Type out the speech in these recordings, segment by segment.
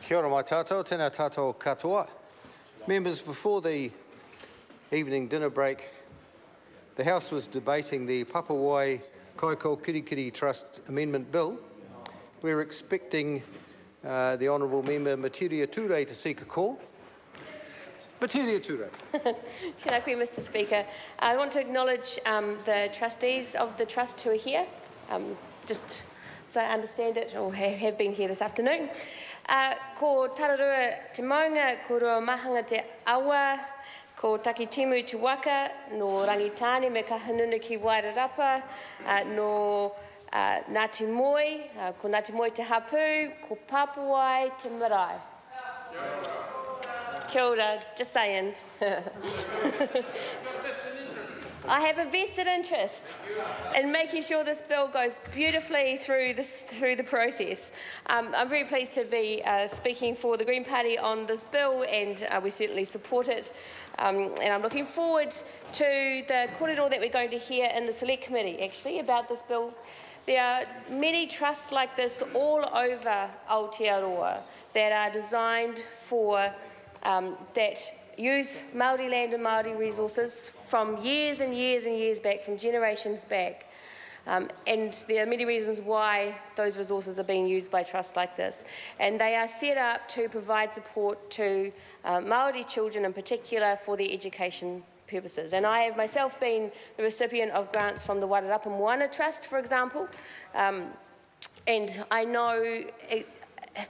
Kia ora mai tātou, tēnā tātou katoa. Members, before the evening dinner break, the House was debating the Papawai Kaikokirikiri Trust Amendment Bill. We're expecting the Honourable Member Materia Ture to seek a call. Materia Ture. Tēnā koe, Mr Speaker. I want to acknowledge the trustees of the Trust who are here, just as I understand it, or have been here this afternoon. Ko tararua te maunga, ko rua mahanga te awa, ko takitimu te waka, no rangitane me ka hanuna ki Wairarapa, no Ngāti Moi, ko Ngāti Moi te hapu, ko Papawai te marae. Kia ora, just saying. I have a vested interest in making sure this bill goes beautifully through the process. I'm very pleased to be speaking for the Green Party on this bill, and we certainly support it. And I'm looking forward to the kōrero that we're going to hear in the Select Committee, actually, about this bill. There are many trusts like this all over Aotearoa that are designed for that use Māori land and Māori resources from years and years and years back, from generations back. And there are many reasons why those resources are being used by trusts like this. And they are set up to provide support to Māori children in particular for their education purposes. And I have myself been the recipient of grants from the Wairarapa Moana Trust, for example. And I know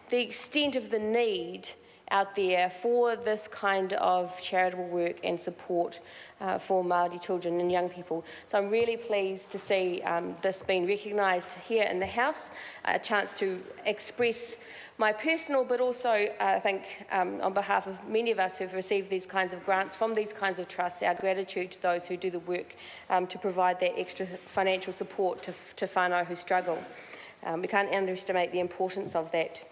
the extent of the need out there for this kind of charitable work and support for Māori children and young people. So I'm really pleased to see this being recognised here in the House, a chance to express my personal, but also I think on behalf of many of us who've received these kinds of grants from these kinds of trusts, our gratitude to those who do the work to provide that extra financial support to whānau who struggle. We can't underestimate the importance of that.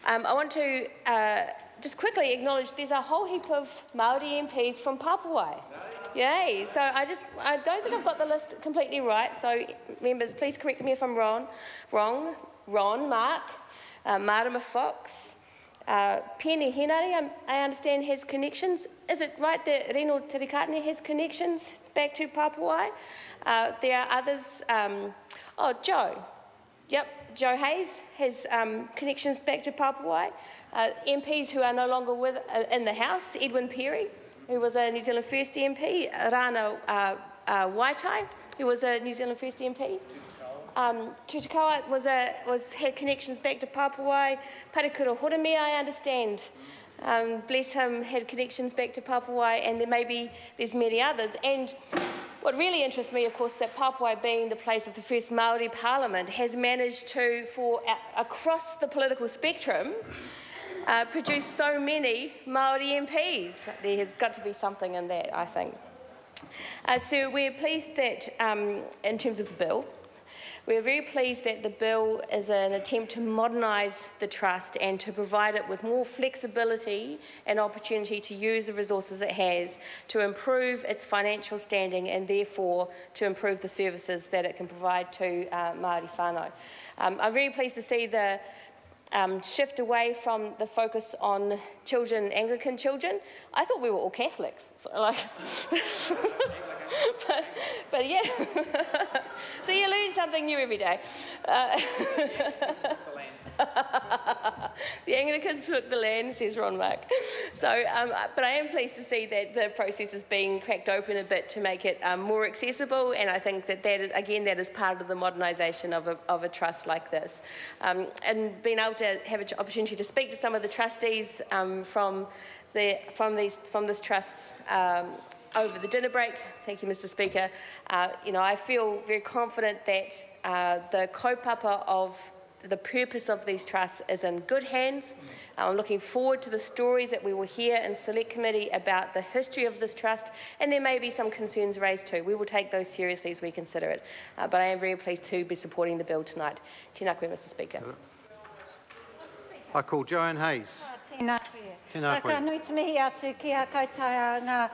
I want to just quickly acknowledge there's a whole heap of Māori MPs from Papawai. Yay! So I don't think I've got the list completely right, so members, please correct me if I'm wrong. Ron, Mark, Marama Fox, Penny Henare, I understand, has connections. Is it right that Reno Terikatene has connections back to Papawai? There are others. Joe. Yep, Joe Hayes has connections back to Papawai. MPs who are no longer in the House, Edwin Perry, who was a New Zealand First MP, Rana Waitai, who was a New Zealand First MP. Tutakawa had connections back to Papawai. Parekura Horomia, I understand, bless him, had connections back to Papawai, and there's many others. And what really interests me, of course, that Papawai, being the place of the first Māori Parliament, has managed to, across the political spectrum, produce so many Māori MPs. There has got to be something in that, I think. So we're pleased that, in terms of the bill, we're very pleased that the bill is an attempt to modernise the Trust and to provide it with more flexibility and opportunity to use the resources it has to improve its financial standing and therefore to improve the services that it can provide to Māori whānau. I'm very pleased to see the shift away from the focus on children, Anglican children. I thought we were all Catholics, so but yeah. So you learn something new every day. The Anglicans took the land, says Ron Mark. So, but I am pleased to see that the process is being cracked open a bit to make it more accessible, and I think that that is part of the modernisation of a trust like this. And being able to have an opportunity to speak to some of the trustees from this trust over the dinner break. Thank you, Mr Speaker. I feel very confident that the kaupapa of the purpose of these trusts is in good hands. I'm looking forward to the stories that we will hear in Select Committee about the history of this trust, and there may be some concerns raised too. We will take those seriously as we consider it. But I am very pleased to be supporting the bill tonight. Tēnā koe, Mr Speaker. I call Joanne Hayes. Tēnā koe. Ka nui te mihi atu ki a koutou ngā